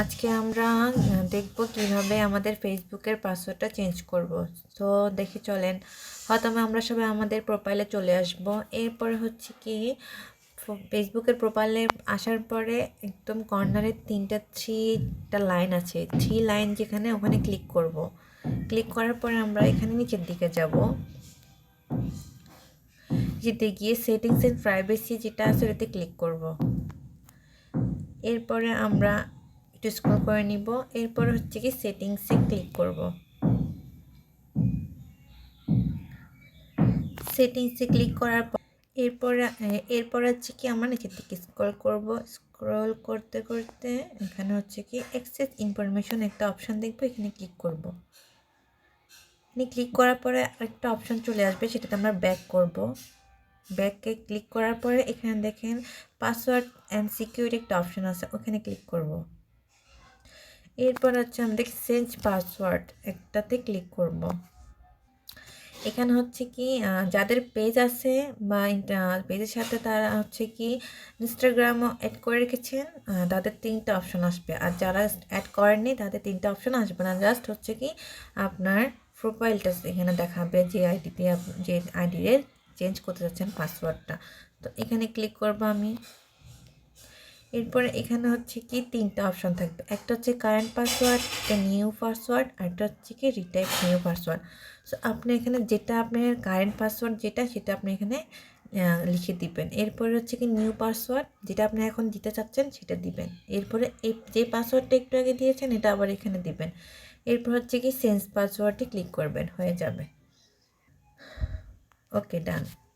আজকে আমরা দেখব কিভাবে আমাদের ফেসবুকের পাসওয়ার্ডটা চেঞ্জ করব। তো দেখি চলেন। প্রথমে আমরা সবাই আমাদের প্রোফাইলে চলে আসব। এরপরে হচ্ছে কি ফেসবুকের প্রোফাইলে আসার পরে একদম কর্নারে থ্রিটা লাইন আছে, 3 লাইন যেখানে, ওখানে ক্লিক করব। ক্লিক করার পরে আমরা এখানে নিচের দিকে যাব। যেতে গিয়ে সেটিংস এন্ড প্রাইভেসি যেটা আছে ওটাতে ক্লিক করব। এরপরে আমরা একটু স্ক্রল করে নিব। এরপর হচ্ছে কি সেটিংসে ক্লিক করব। সেটিংসে ক্লিক করার পর এরপর হচ্ছে কি আমরা নিচের দিকে স্ক্রল করব। স্ক্রল করতে করতে এখানে হচ্ছে কি অ্যাক্সেস ইনফরমেশন একটা অপশন দেখবো, এখানে ক্লিক করব। এখানে ক্লিক করার পরে আরেকটা অপশন চলে আসবে, সেটাতে আমরা ব্যাক করব। ব্যাকে ক্লিক করার পরে এখানে দেখেন পাসওয়ার্ড অ্যান্ড সিকিউরিটি একটা অপশন আছে, ওখানে ক্লিক করব। এরপর হচ্ছে আমাদের চেঞ্জ পাসওয়ার্ড একটাতে ক্লিক করব। এখানে হচ্ছে কি যাদের পেজ আছে বা পেজের সাথে তারা হচ্ছে কি ইনস্টাগ্রামও অ্যাড করে রেখেছেন, তাদের 3টা অপশন আসবে। আর যারা অ্যাড করেননি তাদের 3টা অপশন আসবে না। জাস্ট হচ্ছে কি আপনার প্রোফাইলটা এখানে দেখাবে, যে আইডিতে যে আইডিতে চেঞ্জ করতে যাচ্ছেন পাসওয়ার্ডটা। তো এখানে ক্লিক করব আমি। এরপরে এখানে হচ্ছে কি 3টা অপশন থাকবে, একটা হচ্ছে কারেন্ট পাসওয়ার্ড, একটা নিউ পাসওয়ার্ড, আর একটা হচ্ছে কি রিটাইপ নিউ পাসওয়ার্ড। সো আপনি এখানে যেটা আপনার কারেন্ট পাসওয়ার্ড যেটা, সেটা আপনি এখানে লিখে দিবেন। এরপরে হচ্ছে কি নিউ পাসওয়ার্ড, যেটা আপনি এখন দিতে চাচ্ছেন সেটা দিবেন। এরপরে এই যে পাসওয়ার্ডটা একটু আগে দিয়েছেন এটা আবার এখানে দিবেন। এরপর হচ্ছে কি চেঞ্জ পাসওয়ার্ডে ক্লিক করবেন, হয়ে যাবে। ওকে, ডান।